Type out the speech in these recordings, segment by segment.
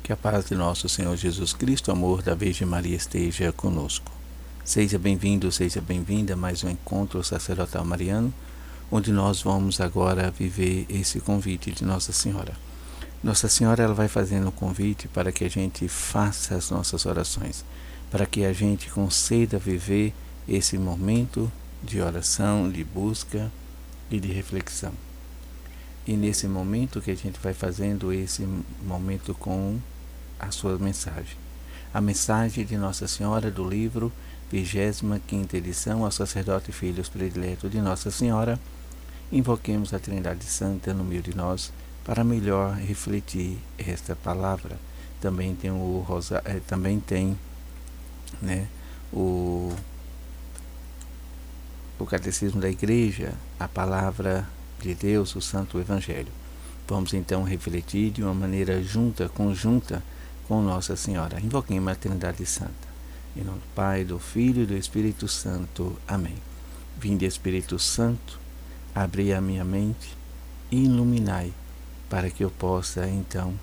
Que a paz de nosso Senhor Jesus Cristo, o amor da Virgem Maria esteja conosco. Seja bem-vindo, seja bem-vinda a mais um encontro sacerdotal mariano, onde nós vamos agora viver esse convite de Nossa Senhora. Nossa Senhora ela vai fazendo um convite para que a gente faça as nossas orações, para que a gente conceda viver esse momento de oração, de busca e de reflexão. E nesse momento que a gente vai fazendo esse momento com a sua mensagem. A mensagem de Nossa Senhora do livro 25ª edição ao sacerdote e filhos predileto de Nossa Senhora. Invoquemos a Trindade Santa no meio de nós para melhor refletir esta palavra. Também tem o Catecismo da Igreja, a palavra de Deus, o Santo Evangelho. Vamos então refletir de uma maneira conjunta com Nossa Senhora. Invoquemos a Trindade Santa. Em nome do Pai, do Filho e do Espírito Santo. Amém. Vinde, Espírito Santo, abri a minha mente e iluminai, para que eu possa, então,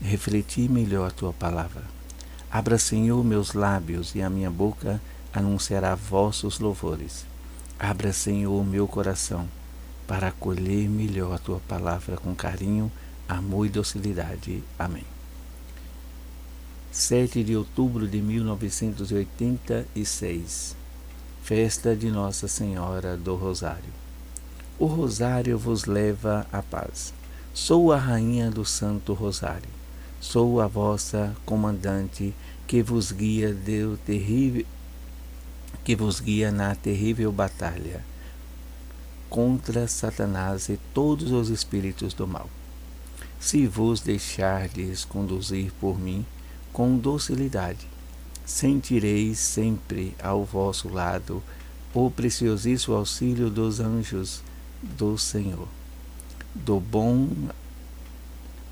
refletir melhor a Tua palavra. Abra, Senhor, meus lábios e a minha boca anunciará vossos louvores. Abra, Senhor, meu coração, para acolher melhor a Tua palavra com carinho, amor e docilidade. Amém. 7 de outubro de 1986, festa de Nossa Senhora do Rosário. O Rosário vos leva à paz. Sou a rainha do Santo Rosário. Sou a vossa comandante que vos guia na terrível batalha contra Satanás e todos os espíritos do mal. Se vos deixardes conduzir por mim com docilidade, sentireis sempre ao vosso lado o preciosíssimo auxílio dos anjos do Senhor,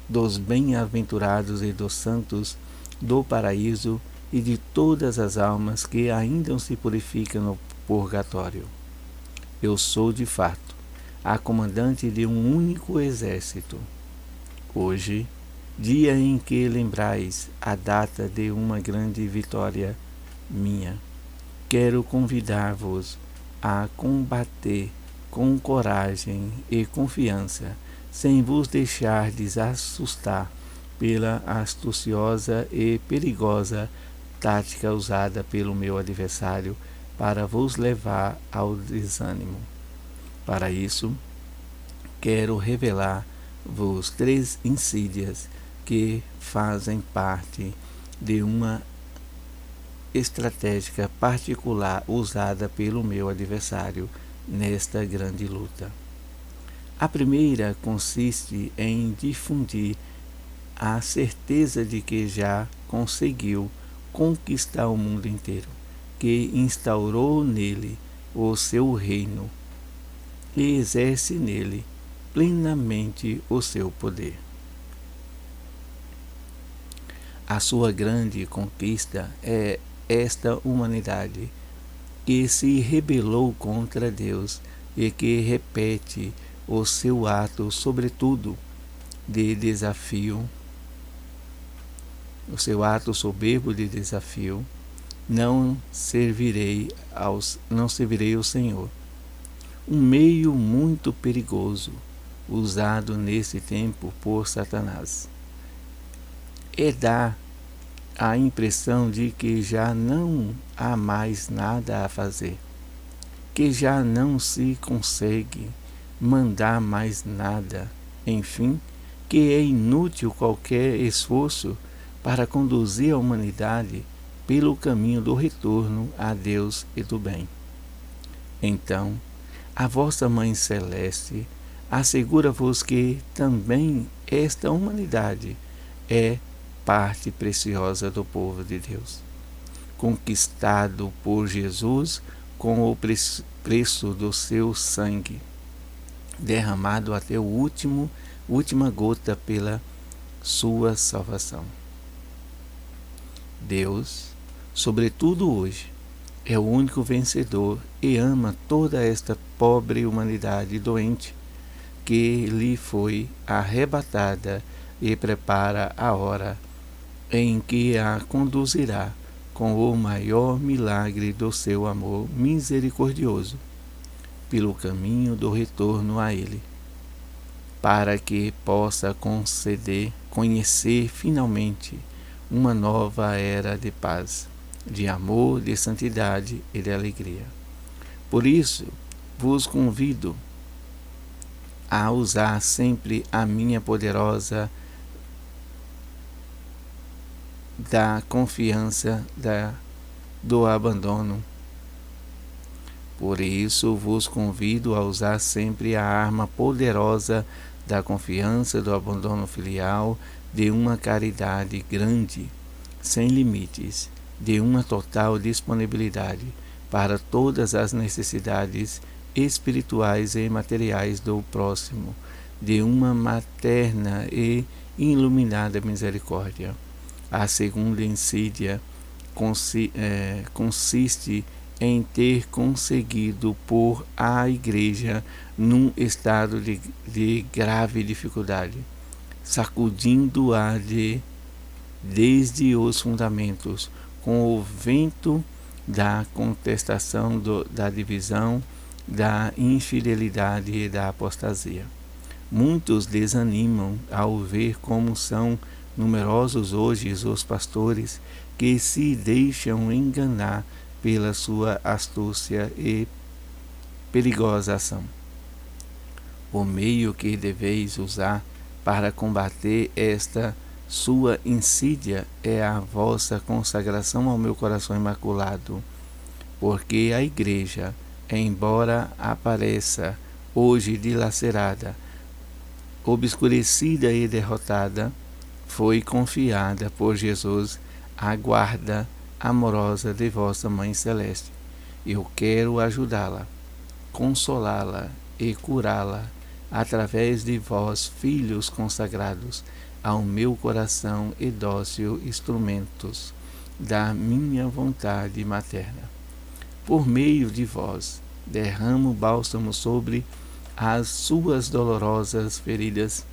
dos bem-aventurados e dos santos do paraíso e de todas as almas que ainda se purificam no purgatório. Eu sou, de fato, a comandante de um único exército. Hoje, dia em que lembrais a data de uma grande vitória minha, quero convidar-vos a combater com coragem e confiança, sem vos deixardes assustar pela astuciosa e perigosa tática usada pelo meu adversário para vos levar ao desânimo. Para isso, quero revelar-vos 3 insídias que fazem parte de uma estratégia particular usada pelo meu adversário nesta grande luta. A primeira consiste em difundir a certeza de que já conseguiu conquistar o mundo inteiro, que instaurou nele o seu reino e exerce nele plenamente o seu poder. A sua grande conquista é esta humanidade que se rebelou contra Deus e que repete o seu ato, sobretudo, de desafio, o seu ato soberbo de desafio: não servirei ao Senhor. Um meio muito perigoso usado nesse tempo por Satanás. E dá a impressão de que já não há mais nada a fazer, que já não se consegue mandar mais nada, enfim, que é inútil qualquer esforço para conduzir a humanidade pelo caminho do retorno a Deus e do bem. Então, a vossa Mãe Celeste assegura-vos que também esta humanidade é parte preciosa do povo de Deus, conquistado por Jesus com o preço do seu sangue, derramado até a última gota pela sua salvação. Deus, sobretudo hoje, é o único vencedor e ama toda esta pobre humanidade doente que lhe foi arrebatada e prepara a hora em que a conduzirá com o maior milagre do seu amor misericordioso, pelo caminho do retorno a Ele, para que possa conhecer finalmente uma nova era de paz, de amor, de santidade e de alegria. Por isso, vos convido a usar sempre a minha poderosa da confiança do abandono. Por isso vos convido a usar sempre a arma poderosa da confiança, do abandono filial, de uma caridade grande, sem limites, de uma total disponibilidade para todas as necessidades espirituais e materiais do próximo, de uma materna e iluminada misericórdia. A segunda insídia consiste em ter conseguido pôr a Igreja num estado de grave dificuldade, sacudindo-a desde os fundamentos, com o vento da contestação, da divisão, da infidelidade e da apostasia. Muitos desanimam ao ver como são numerosos hoje os pastores que se deixam enganar pela sua astúcia e perigosa ação. O meio que deveis usar para combater esta sua insídia é a vossa consagração ao meu coração imaculado, porque a Igreja, embora apareça hoje dilacerada, obscurecida e derrotada, foi confiada por Jesus à guarda amorosa de vossa Mãe Celeste. Eu quero ajudá-la, consolá-la e curá-la através de vós, filhos consagrados ao meu coração e dócil instrumentos da minha vontade materna. Por meio de vós, derramo bálsamo sobre as suas dolorosas feridas,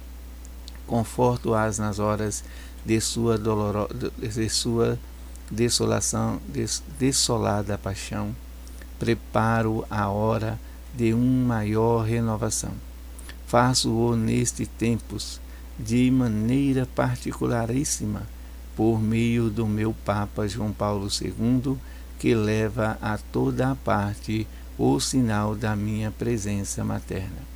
conforto-as nas horas de sua desolada paixão, preparo a hora de uma maior renovação. Faço-o neste tempos, de maneira particularíssima, por meio do meu Papa João Paulo II, que leva a toda a parte o sinal da minha presença materna.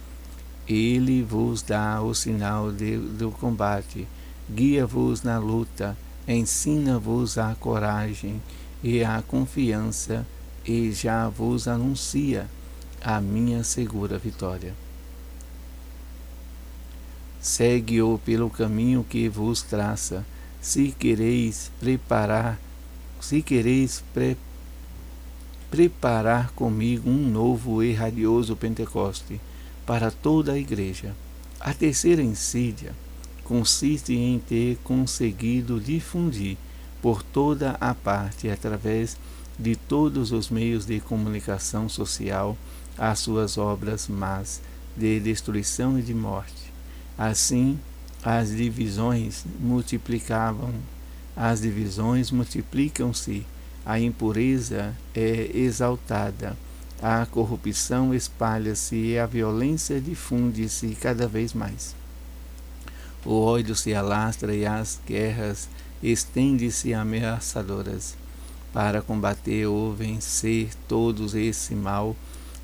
Ele vos dá o sinal do combate, guia-vos na luta, ensina-vos a coragem e a confiança, e já vos anuncia a minha segura vitória. Segue-o pelo caminho que vos traça, se quereis preparar comigo um novo e radioso Pentecoste para toda a Igreja. A terceira insídia consiste em ter conseguido difundir por toda a parte, através de todos os meios de comunicação social, as suas obras más de destruição e de morte. Assim, as divisões multiplicam-se, a impureza é exaltada, a corrupção espalha-se e a violência difunde-se cada vez mais. O ódio se alastra e as guerras estendem-se ameaçadoras. Para combater ou vencer todo esse mal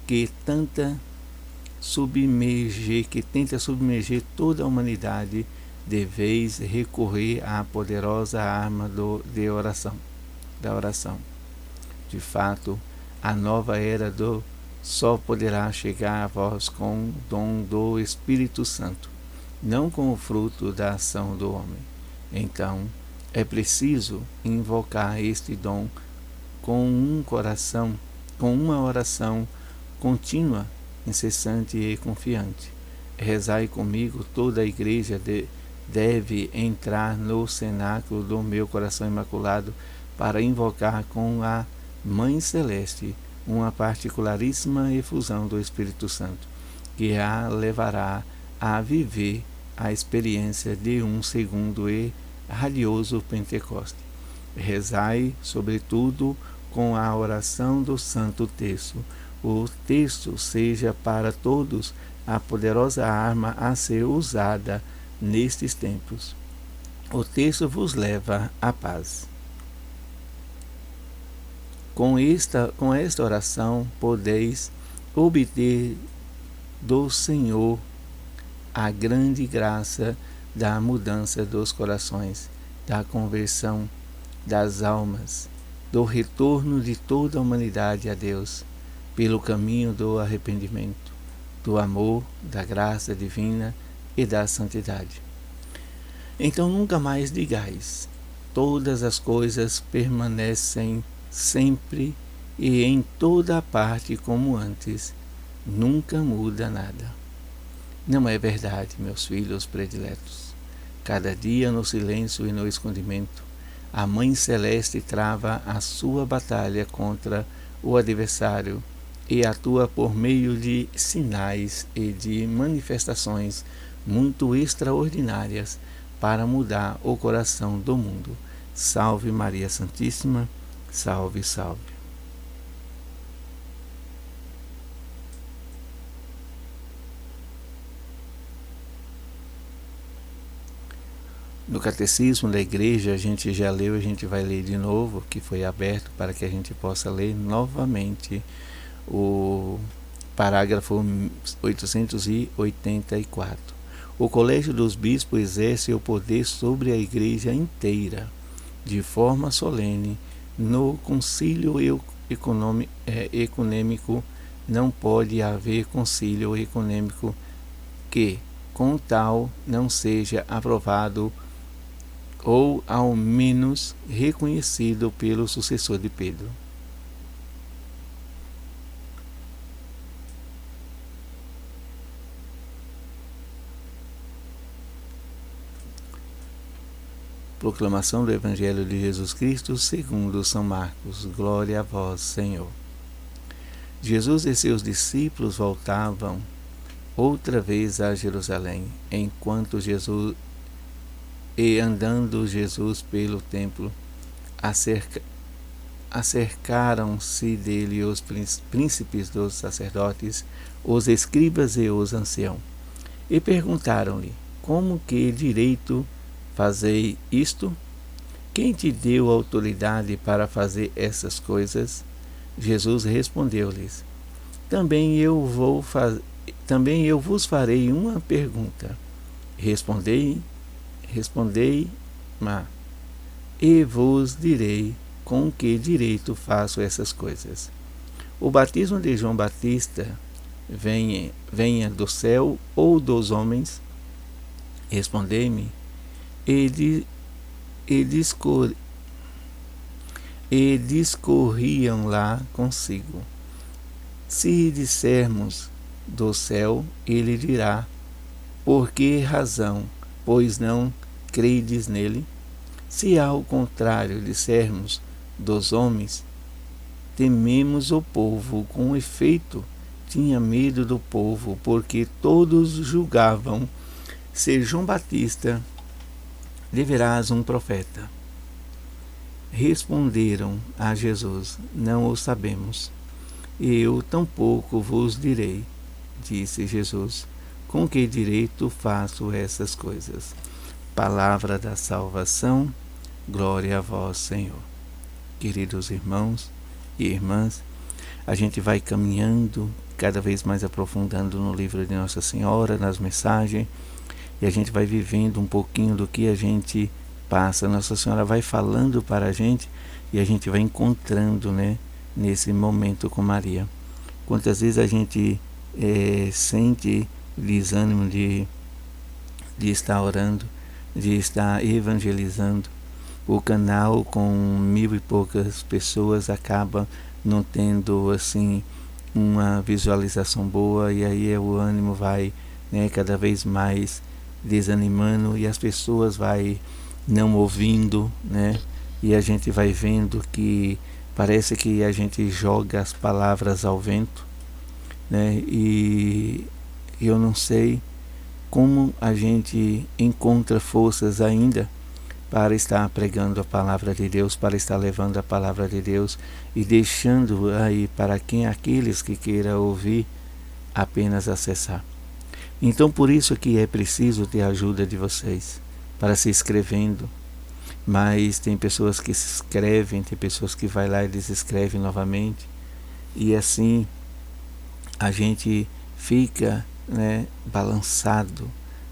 que tenta submergir toda a humanidade, deveis recorrer à poderosa arma da oração. De fato, a nova era só poderá chegar a vós com o dom do Espírito Santo, não com o fruto da ação do homem. Então, é preciso invocar este dom com uma oração contínua, incessante e confiante. Rezai comigo, toda a Igreja deve entrar no cenáculo do meu coração imaculado para invocar com a Mãe Celeste uma particularíssima efusão do Espírito Santo, que a levará a viver a experiência de um segundo e radioso Pentecoste. Rezai, sobretudo, com a oração do Santo Terço. O terço seja para todos a poderosa arma a ser usada nestes tempos. O terço vos leva à paz. Com esta oração podeis obter do Senhor a grande graça da mudança dos corações, da conversão das almas, do retorno de toda a humanidade a Deus, pelo caminho do arrependimento, do amor, da graça divina e da santidade. Então nunca mais digais: todas as coisas permanecem sempre e em toda a parte como antes, nunca muda nada. Não é verdade, meus filhos prediletos. Cada dia no silêncio e no escondimento, a Mãe Celeste trava a sua batalha contra o adversário e atua por meio de sinais e de manifestações muito extraordinárias para mudar o coração do mundo. Salve Maria Santíssima, salve, salve. No Catecismo da Igreja, a gente já leu, a gente vai ler de novo, que foi aberto para que a gente possa ler novamente o parágrafo 884. O Colégio dos Bispos exerce o poder sobre a Igreja inteira, de forma solene. No concílio econômico não pode haver concílio econômico que, com tal, não seja aprovado ou ao menos reconhecido pelo sucessor de Pedro. Proclamação do Evangelho de Jesus Cristo segundo São Marcos. Glória a vós, Senhor. Jesus e seus discípulos voltavam outra vez a Jerusalém, enquanto andando Jesus pelo templo, acercaram-se dele os príncipes dos sacerdotes, os escribas e os anciãos, e perguntaram-lhe: como que direito fazei isto? Quem te deu autoridade para fazer essas coisas? Jesus respondeu-lhes: Também eu vos farei uma pergunta. Respondei-ma, e vos direi com que direito faço essas coisas. O batismo de João Batista venha do céu ou dos homens? Respondei-me, e discorriam lá consigo. Se dissermos do céu, ele dirá: por que razão, pois não credes nele? Se ao contrário dissermos dos homens, tememos o povo. Com efeito, tinha medo do povo, porque todos julgavam ser João Batista deverás um profeta. Responderam a Jesus: não o sabemos. Eu tampouco vos direi, disse Jesus, com que direito faço essas coisas. Palavra da salvação, glória a vós, Senhor. Queridos irmãos e irmãs, a gente vai caminhando, cada vez mais aprofundando no livro de Nossa Senhora, nas mensagens, e a gente vai vivendo um pouquinho do que a gente passa. Nossa Senhora vai falando para a gente e a gente vai encontrando, né, nesse momento com Maria. Quantas vezes a gente sente desânimo de estar orando, de estar evangelizando. O canal com 1000 e poucas pessoas acaba não tendo assim uma visualização boa, e aí o ânimo vai, né, cada vez mais desanimando, e as pessoas vai não ouvindo, né, e a gente vai vendo que parece que a gente joga as palavras ao vento, né, e eu não sei como a gente encontra forças ainda para estar pregando a palavra de Deus, para estar levando a palavra de Deus e deixando aí para quem aqueles que queiram ouvir apenas acessar. Então por isso que é preciso ter a ajuda de vocês para se inscrevendo. Mas tem pessoas que se inscrevem, tem pessoas que vai lá e desescrevem novamente, e assim a gente fica, né, balançado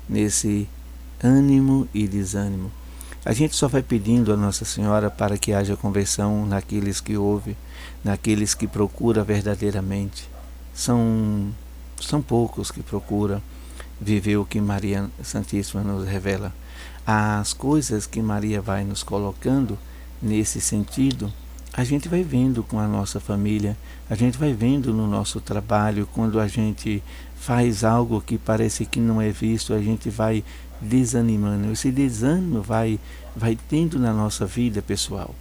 nesse ânimo e desânimo. A gente só vai pedindo a Nossa Senhora para que haja conversão naqueles que ouvem, naqueles que procuram verdadeiramente. São poucos que procuram viver o que Maria Santíssima nos revela. As coisas que Maria vai nos colocando nesse sentido, a gente vai vendo com a nossa família, a gente vai vendo no nosso trabalho, quando a gente faz algo que parece que não é visto, a gente vai desanimando. Esse desânimo vai tendo na nossa vida pessoal.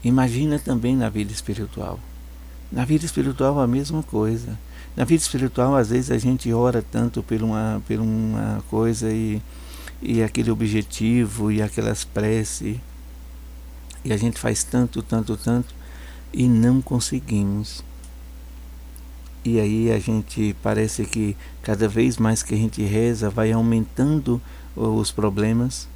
Imagina também na vida espiritual. Na vida espiritual a mesma coisa. Na vida espiritual, às vezes, a gente ora tanto por uma coisa e aquele objetivo e aquelas preces, e a gente faz tanto e não conseguimos. E aí a gente parece que cada vez mais que a gente reza vai aumentando os problemas.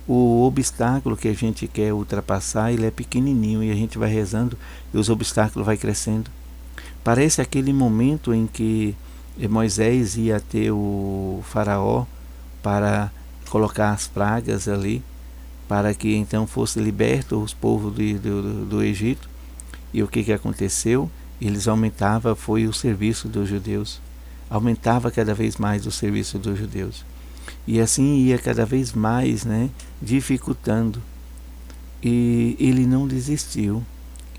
O obstáculo que a gente quer ultrapassar, ele é pequenininho, e a gente vai rezando e os obstáculos vai crescendo. Parece aquele momento em que Moisés ia ter o faraó para colocar as pragas ali, para que então fosse liberto os povos do Egito. E o que aconteceu? Eles aumentavam, foi o serviço dos judeus. Aumentava cada vez mais o serviço dos judeus. E assim ia cada vez mais, né, dificultando. E ele não desistiu.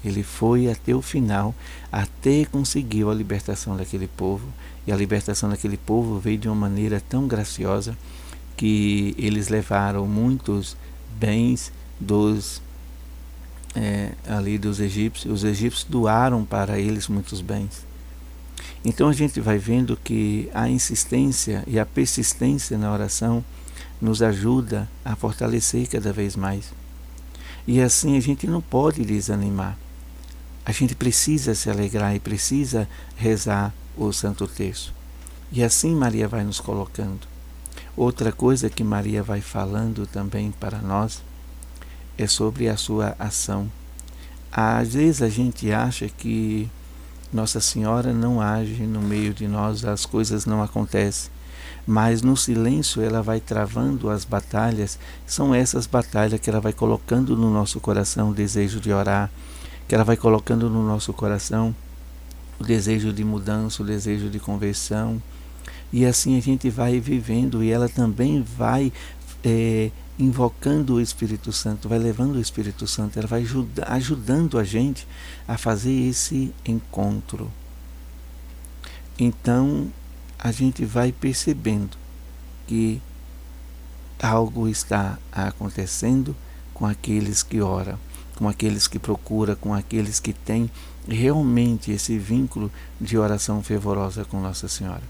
Ele foi até o final, até conseguiu a libertação daquele povo. E a libertação daquele povo veio de uma maneira tão graciosa que eles levaram muitos bens dos egípcios. Os egípcios doaram para eles muitos bens. Então a gente vai vendo que a insistência e a persistência na oração nos ajuda a fortalecer cada vez mais. E assim a gente não pode desanimar. A gente precisa se alegrar e precisa rezar o Santo Terço. E assim Maria vai nos colocando. Outra coisa que Maria vai falando também para nós é sobre a sua ação. Às vezes a gente acha que Nossa Senhora não age no meio de nós, as coisas não acontecem. Mas no silêncio ela vai travando as batalhas. São essas batalhas que ela vai colocando no nosso coração o desejo de orar, que ela vai colocando no nosso coração o desejo de mudança, o desejo de conversão. E assim a gente vai vivendo, e ela também vai invocando o Espírito Santo, vai levando o Espírito Santo, ela vai ajudando a gente a fazer esse encontro. Então a gente vai percebendo que algo está acontecendo com aqueles que oram, com aqueles que procuram, com aqueles que têm realmente esse vínculo de oração fervorosa com Nossa Senhora.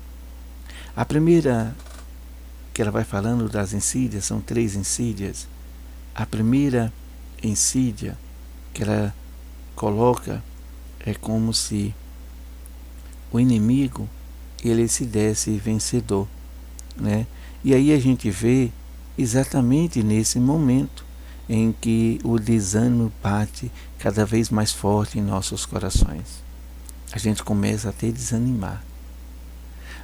A primeira que ela vai falando das insídias, são 3 insídias. A primeira insídia que ela coloca é como se o inimigo ele se desse vencedor, né? E aí a gente vê exatamente nesse momento em que o desânimo bate cada vez mais forte em nossos corações. A gente começa a até desanimar.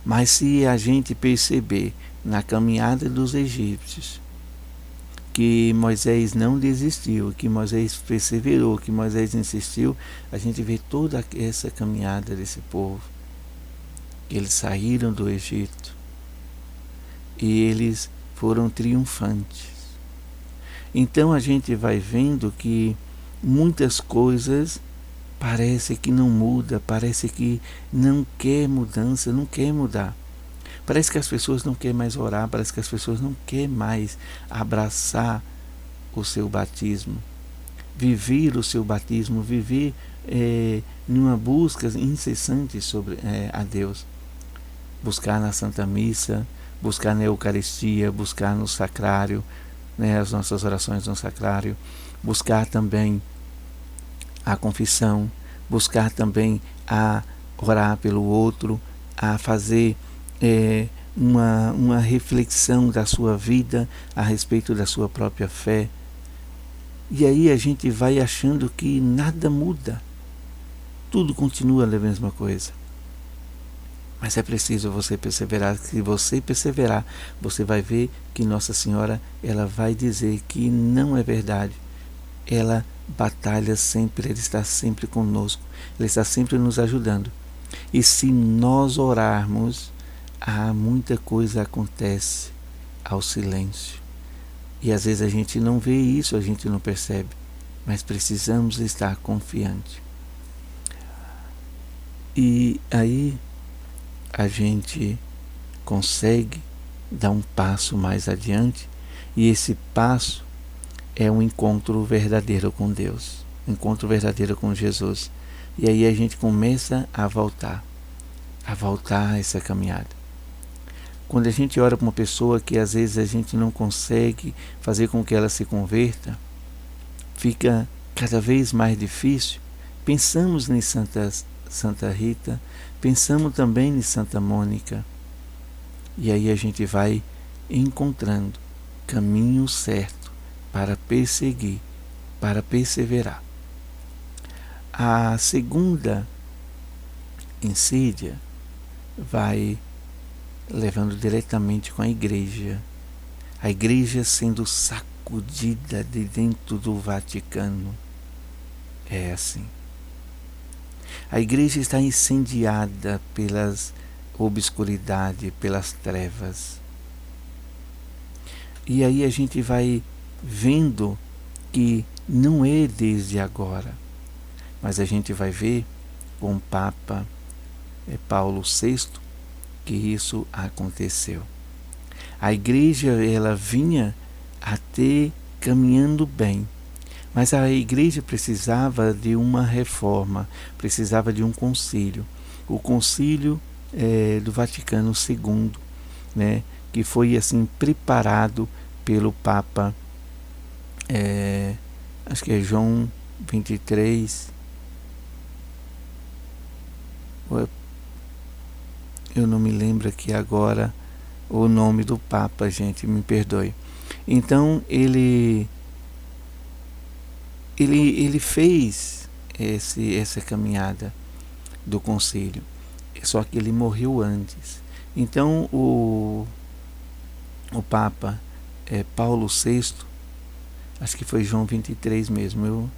Mas se a gente perceber na caminhada dos egípcios que Moisés não desistiu, que Moisés perseverou, que Moisés insistiu, a gente vê toda essa caminhada desse povo. Eles saíram do Egito e eles foram triunfantes. Então a gente vai vendo que muitas coisas parece que não muda, parece que não quer mudança, não quer mudar. Parece que as pessoas não querem mais orar, parece que as pessoas não querem mais abraçar o seu batismo, viver o seu batismo, viver numa busca incessante sobre a Deus. Buscar na Santa Missa, buscar na Eucaristia, buscar no Sacrário, né, as nossas orações no sacrário, buscar também a confissão, buscar também a orar pelo outro, a fazer uma reflexão da sua vida a respeito da sua própria fé. E aí a gente vai achando que nada muda, tudo continua a mesma coisa. Mas é preciso você perseverar. Se você perseverar, você vai ver que Nossa Senhora, ela vai dizer que não é verdade. Ela batalha sempre, ela está sempre conosco, ela está sempre nos ajudando. E se nós orarmos, muita coisa acontece ao silêncio. E às vezes a gente não vê isso, a gente não percebe, mas precisamos estar confiante. E aí a gente consegue dar um passo mais adiante, e esse passo é um encontro verdadeiro com Deus, um encontro verdadeiro com Jesus. E aí a gente começa a voltar a essa caminhada. Quando a gente ora para uma pessoa que às vezes a gente não consegue fazer com que ela se converta, fica cada vez mais difícil. Pensamos em Santa Rita, pensamos também em Santa Mônica. E aí a gente vai encontrando caminho certo para perseguir, para perseverar. A segunda insídia vai levando diretamente com a igreja sendo sacudida de dentro do Vaticano. É assim. A igreja está incendiada pelas obscuridade, pelas trevas. E aí a gente vai vendo que não é desde agora, mas a gente vai ver com o Papa Paulo VI que isso aconteceu. A igreja, ela vinha até caminhando bem, mas a igreja precisava de uma reforma, precisava de um concílio. O concílio do Vaticano II, né, que foi assim preparado pelo Papa, acho que é João 23, eu não me lembro aqui agora o nome do Papa, gente, me perdoe. Então ele fez essa caminhada do concílio, só que ele morreu antes. Então o Papa Paulo VI, acho que foi João 23 mesmo,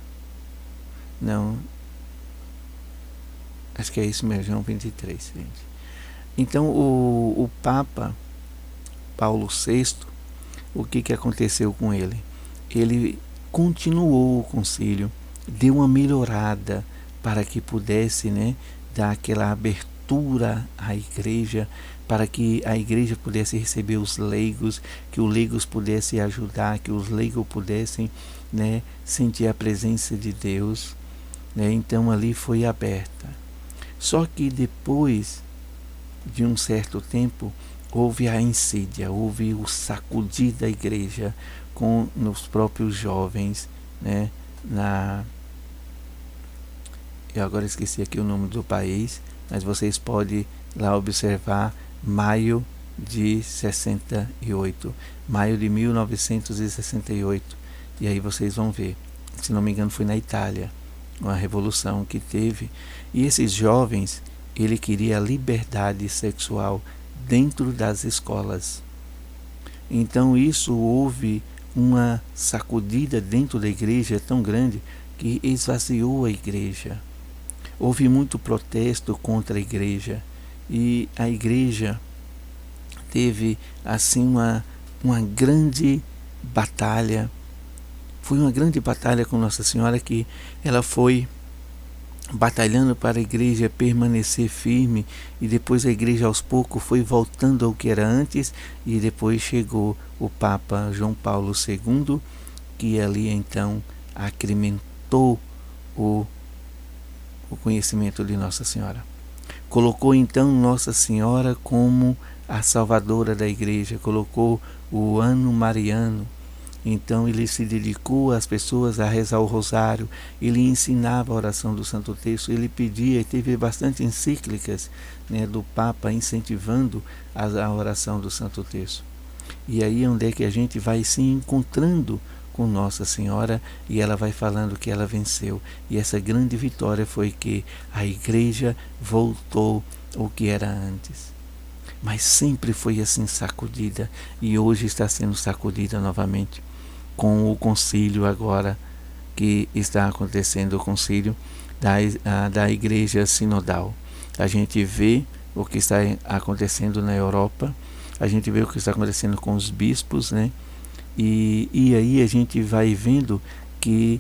acho que é isso mesmo, João 23, gente. Então o Papa Paulo VI, o que aconteceu com ele? Ele continuou o concílio, deu uma melhorada para que pudesse, né, dar aquela abertura à igreja, para que a igreja pudesse receber os leigos, que os leigos pudessem ajudar, que os leigos pudessem, né, sentir a presença de Deus, né? Então ali foi aberta. Só que depois de um certo tempo houve a insídia, houve o sacudir da igreja com os próprios jovens, né? Eu agora esqueci aqui o nome do país, mas vocês podem lá observar maio de 68, maio de 1968, e aí vocês vão ver, se não me engano foi na Itália, uma revolução que teve, e esses jovens, ele queria a liberdade sexual dentro das escolas. Então isso houve uma sacudida dentro da igreja tão grande que esvaziou a igreja. Houve muito protesto contra a igreja e a igreja teve assim uma grande batalha. Foi uma grande batalha com Nossa Senhora, que ela foi batalhando para a igreja permanecer firme, e depois a igreja aos poucos foi voltando ao que era antes, e depois chegou o Papa João Paulo II, que ali então acrementou o conhecimento de Nossa Senhora. Colocou então Nossa Senhora como a salvadora da igreja, colocou o ano mariano, Então ele se dedicou às pessoas a rezar o rosário, ele ensinava a oração do Santo Terço, ele pedia, e teve bastante encíclicas, né, do Papa incentivando a oração do Santo Terço. E aí é onde é que a gente vai se encontrando com Nossa Senhora, e ela vai falando que ela venceu. E essa grande vitória foi que a igreja voltou ao que era antes. Mas sempre foi assim sacudida, e hoje está sendo sacudida novamente com o concílio agora que está acontecendo, o concílio da igreja sinodal. A gente vê o que está acontecendo na Europa, a gente vê o que está acontecendo com os bispos, né? E aí a gente vai vendo que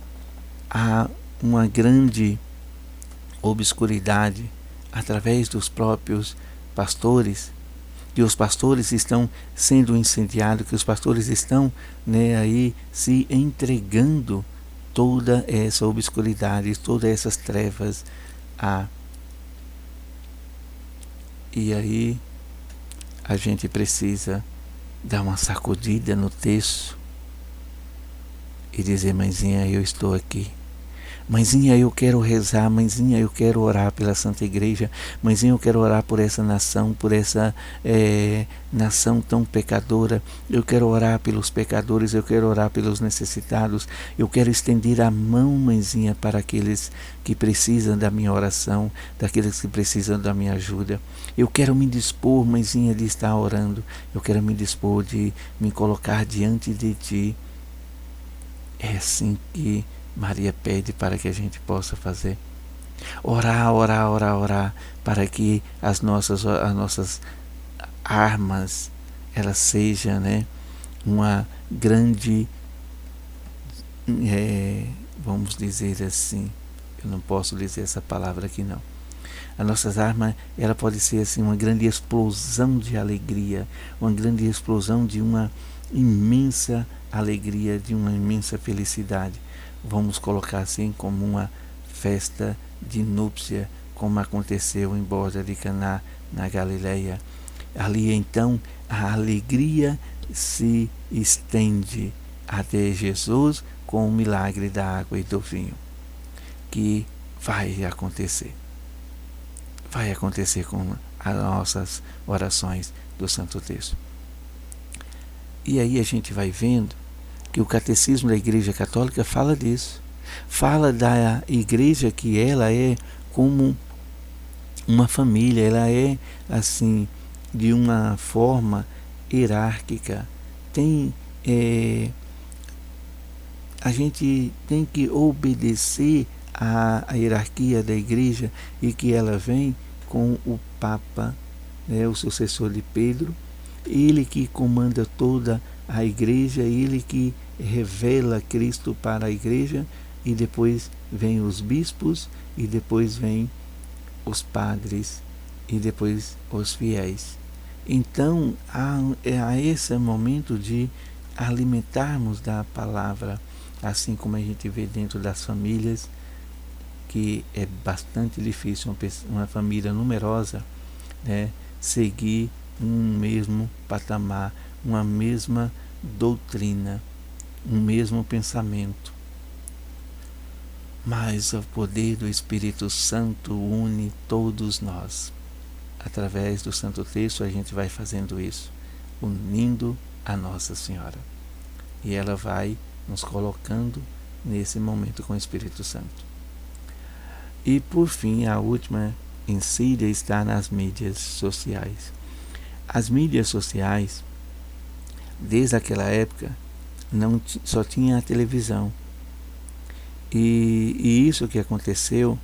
há uma grande obscuridade através dos próprios pastores, que os pastores estão sendo incendiados, que os pastores estão, né, aí se entregando toda essa obscuridade, todas essas trevas E aí a gente precisa dar uma sacudida no texto e dizer: mãezinha, eu estou aqui. Mãezinha, eu quero rezar. Mãezinha, eu quero orar pela Santa Igreja. Mãezinha, eu quero orar por essa nação, por essa nação tão pecadora. Eu quero orar pelos pecadores, eu quero orar pelos necessitados. Eu quero estender a mão, mãezinha, para aqueles que precisam da minha oração, daqueles que precisam da minha ajuda. Eu quero me dispor, mãezinha, de estar orando. Eu quero me dispor de me colocar diante de ti. É assim que Maria pede para que a gente possa fazer. Orar, orar, orar, orar, para que as nossas armas, elas sejam, né, uma grande, vamos dizer assim, eu não posso dizer essa palavra aqui não. As nossas armas, ela pode ser assim uma grande explosão de alegria, uma grande explosão de uma imensa alegria, de uma imensa felicidade. Vamos colocar assim como uma festa de núpcia, como aconteceu em Borda de Caná, na Galileia. Ali então a alegria se estende até Jesus com o milagre da água e do vinho, que vai acontecer. Vai acontecer com as nossas orações do Santo Terço. E aí a gente vai vendo que o Catecismo da Igreja Católica fala disso. Fala da igreja que ela é como uma família, ela é assim, de uma forma hierárquica. A gente tem que obedecer à hierarquia da igreja, e que ela vem com o Papa, né, o sucessor de Pedro, ele que comanda toda a igreja, ele que revela Cristo para a igreja, e depois vem os bispos, e depois vem os padres, e depois os fiéis. Então há esse momento de alimentarmos da palavra, assim como a gente vê dentro das famílias, que é bastante difícil uma família numerosa, né, seguir um mesmo patamar, uma mesma doutrina, um mesmo pensamento. Mas o poder do Espírito Santo une todos nós. Através do Santo Terço a gente vai fazendo isso, unindo a Nossa Senhora. E ela vai nos colocando nesse momento com o Espírito Santo. E por fim, a última insídia está nas mídias sociais. As mídias sociais, desde aquela época, só tinha a televisão. E isso que aconteceu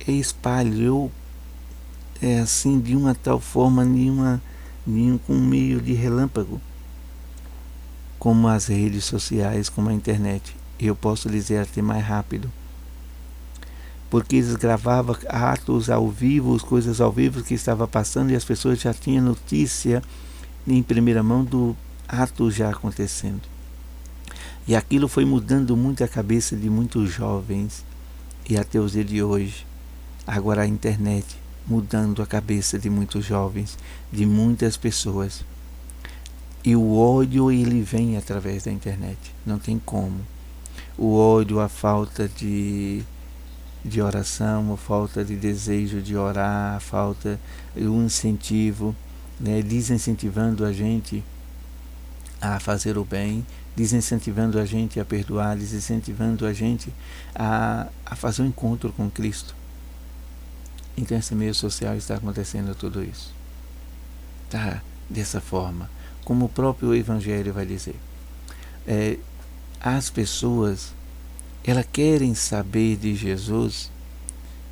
espalhou assim de uma tal forma, com meio de relâmpago, como as redes sociais, como a internet. Eu posso dizer até mais rápido, porque eles gravavam atos ao vivo, as coisas ao vivo que estava passando, e as pessoas já tinham notícia em primeira mão do ato já acontecendo. E aquilo foi mudando muito a cabeça de muitos jovens, e até os dias de hoje. Agora a internet mudando a cabeça de muitos jovens, de muitas pessoas. E o ódio, ele vem através da internet. Não tem como. O ódio, a falta de oração, a falta de desejo de orar, a falta de um incentivo, né, desincentivando a gente a fazer o bem, desincentivando a gente a perdoar, desincentivando a gente a fazer um encontro com Cristo. Então esse meio social está acontecendo tudo isso. Tá dessa forma, como o próprio Evangelho vai dizer. As pessoas, elas querem saber de Jesus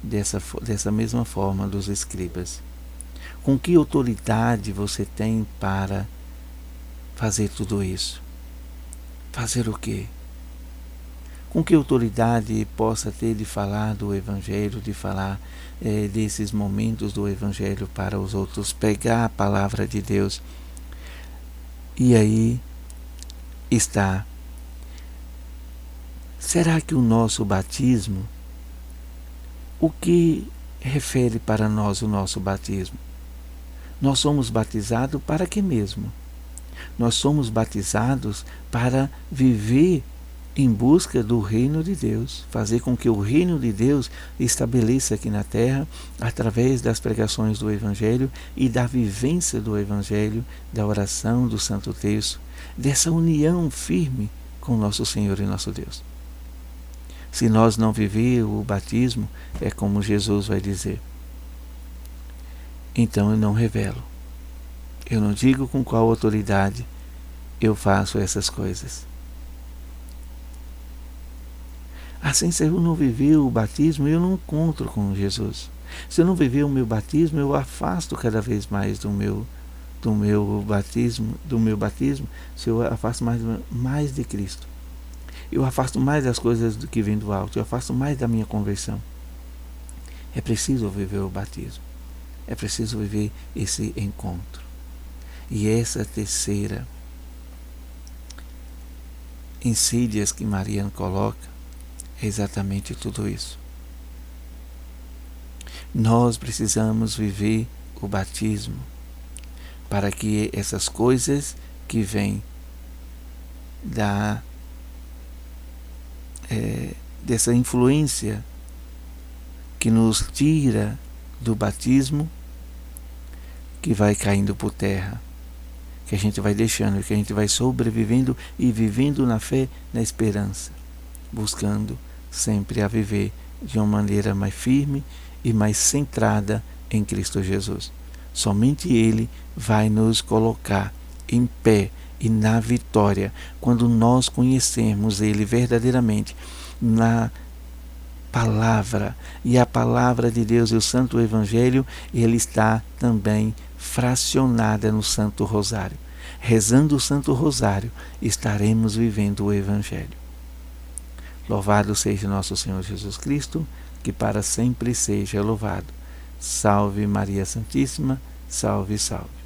dessa mesma forma dos escribas. Com que autoridade você tem para fazer tudo isso? Fazer o quê? Com que autoridade possa ter de falar do Evangelho, de falar desses momentos do Evangelho para os outros, pegar a palavra de Deus? E aí está. Será que o nosso batismo, o que refere para nós o nosso batismo? Nós somos batizados para quê mesmo? Nós somos batizados para viver em busca do reino de Deus, fazer com que o reino de Deus estabeleça aqui na terra através das pregações do Evangelho e da vivência do Evangelho, da oração, do Santo Terço, dessa união firme com nosso Senhor e nosso Deus. Se nós não viver o batismo, é como Jesus vai dizer, então eu não revelo. Eu não digo com qual autoridade eu faço essas coisas. Assim, se eu não viver o batismo, eu não encontro com Jesus. Se eu não viver o meu batismo, eu afasto cada vez mais do meu batismo, se eu afasto mais de Cristo. Eu afasto mais das coisas que vêm do alto, eu afasto mais da minha conversão. É preciso viver o batismo. É preciso viver esse encontro. E essa terceira insídias que Mariano coloca é exatamente tudo isso. Nós precisamos viver o batismo para que essas coisas que vêm dessa influência que nos tira do batismo, que vai caindo por terra, que a gente vai deixando, que a gente vai sobrevivendo e vivendo na fé, na esperança, buscando sempre a viver de uma maneira mais firme e mais centrada em Cristo Jesus. Somente Ele vai nos colocar em pé e na vitória quando nós conhecermos Ele verdadeiramente na palavra. E a palavra de Deus e o Santo Evangelho, ele está também fracionada no Santo Rosário. Rezando o Santo Rosário, estaremos vivendo o Evangelho. Louvado seja nosso Senhor Jesus Cristo, que para sempre seja louvado. Salve Maria Santíssima, salve, salve.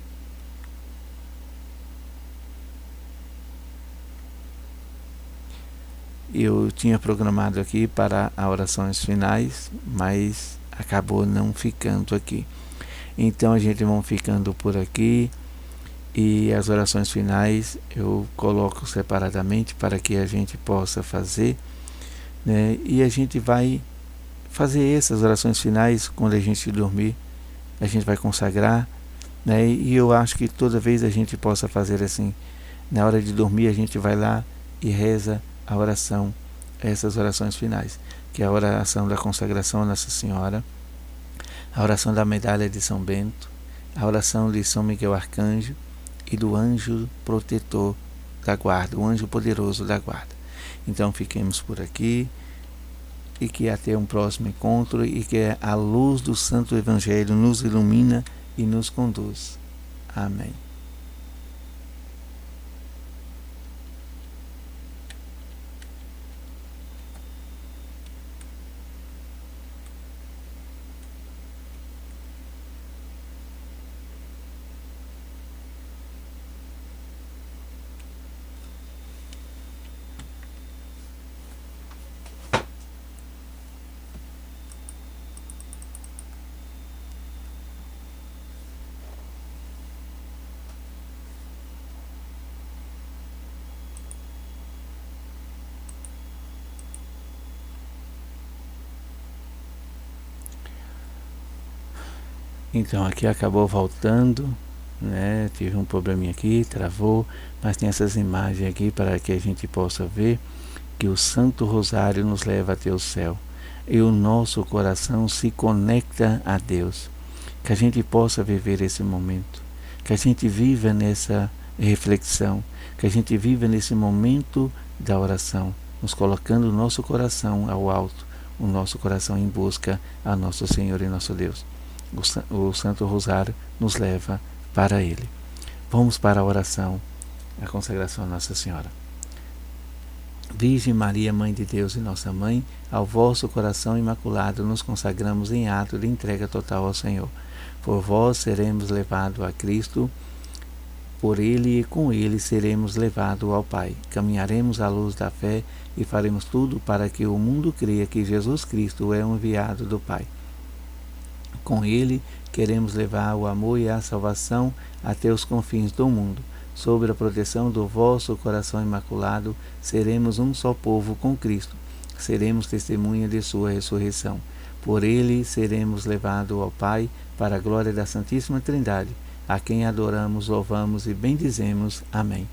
Eu tinha programado aqui para as orações finais, mas acabou não ficando aqui. Então a gente vai ficando por aqui e as orações finais eu coloco separadamente para que a gente possa fazer, né? E a gente vai fazer essas orações finais quando a gente dormir, a gente vai consagrar, né? E eu acho que toda vez a gente possa fazer assim, na hora de dormir a gente vai lá e reza a oração, essas orações finais, que é a oração da consagração a Nossa Senhora, a oração da medalha de São Bento, a oração de São Miguel Arcanjo e do anjo protetor da guarda, o anjo poderoso da guarda. Então fiquemos por aqui e que até um próximo encontro e que a luz do Santo Evangelho nos ilumina e nos conduz. Amém. Então aqui acabou voltando, né? Tive um probleminha aqui, travou, mas tem essas imagens aqui para que a gente possa ver que o Santo Rosário nos leva até o céu e o nosso coração se conecta a Deus. Que a gente possa viver esse momento, que a gente viva nessa reflexão, que a gente viva nesse momento da oração, nos colocando o nosso coração ao alto, o nosso coração em busca a nosso Senhor e nosso Deus. O Santo Rosário nos leva para Ele. Vamos para a oração, a consagração a Nossa Senhora. Virgem Maria, Mãe de Deus e Nossa Mãe, ao vosso coração imaculado nos consagramos em ato de entrega total ao Senhor. Por vós seremos levados a Cristo, por Ele e com Ele seremos levados ao Pai. Caminharemos à luz da fé e faremos tudo para que o mundo creia que Jesus Cristo é um enviado do Pai. Com Ele queremos levar o amor e a salvação até os confins do mundo. Sob a proteção do vosso coração imaculado, seremos um só povo com Cristo. Seremos testemunha de sua ressurreição. Por Ele seremos levados ao Pai, para a glória da Santíssima Trindade, a quem adoramos, louvamos e bendizemos. Amém.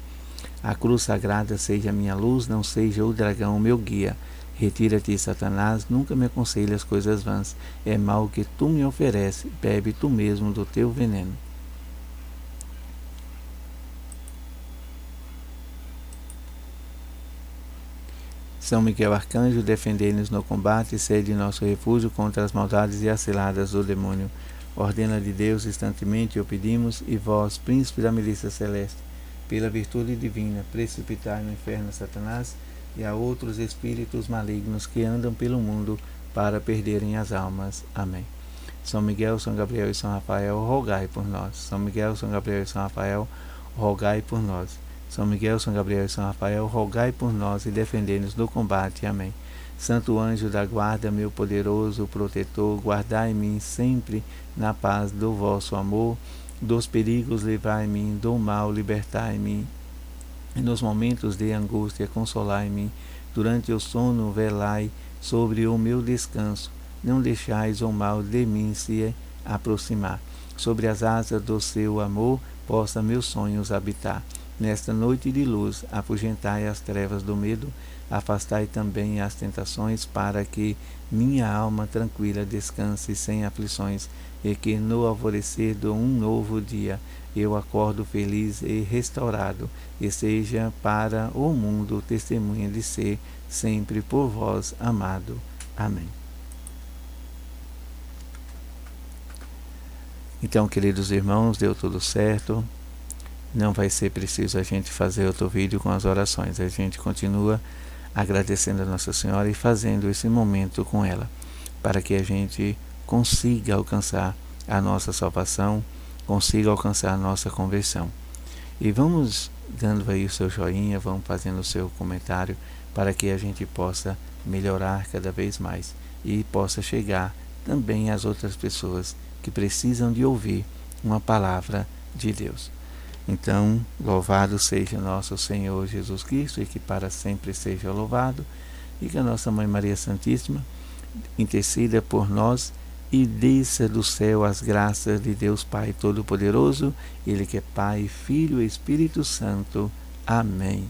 A cruz sagrada seja minha luz, não seja o dragão meu guia. Retira-te, Satanás, nunca me aconselhas coisas vãs. É mal que tu me ofereces, bebe tu mesmo do teu veneno. São Miguel Arcanjo, defendei-nos no combate, sede nosso refúgio contra as maldades e as ciladas do demônio. Ordena de Deus, instantemente o pedimos, e vós, príncipe da milícia celeste, pela virtude divina, precipitai no inferno Satanás e a outros espíritos malignos que andam pelo mundo para perderem as almas. Amém. São Miguel, São Gabriel e São Rafael, rogai por nós. São Miguel, São Gabriel e São Rafael, rogai por nós. São Miguel, São Gabriel e São Rafael, rogai por nós e defendei-nos do combate. Amém. Santo anjo da guarda, meu poderoso protetor, guardai-me sempre na paz do vosso amor, dos perigos livrai-me, do mal libertai-me, e nos momentos de angústia consolai-me, durante o sono velai sobre o meu descanso, não deixais o mal de mim se aproximar, sobre as asas do seu amor possa meus sonhos habitar. Nesta noite de luz, afugentai as trevas do medo, afastai também as tentações, para que minha alma tranquila descanse sem aflições, e que no alvorecer de um novo dia eu acordo feliz e restaurado, e seja para o mundo testemunha de ser sempre por vós amado. Amém. Então, queridos irmãos, deu tudo certo. Não vai ser preciso a gente fazer outro vídeo com as orações. A gente continua agradecendo a Nossa Senhora e fazendo esse momento com ela, para que a gente consiga alcançar a nossa salvação, consiga alcançar a nossa conversão. E vamos dando aí o seu joinha, vamos fazendo o seu comentário, para que a gente possa melhorar cada vez mais e possa chegar também às outras pessoas que precisam de ouvir uma palavra de Deus. Então, louvado seja nosso Senhor Jesus Cristo, e que para sempre seja louvado, e que a nossa Mãe Maria Santíssima interceda por nós e desça do céu as graças de Deus Pai Todo-Poderoso, Ele que é Pai, Filho e Espírito Santo. Amém.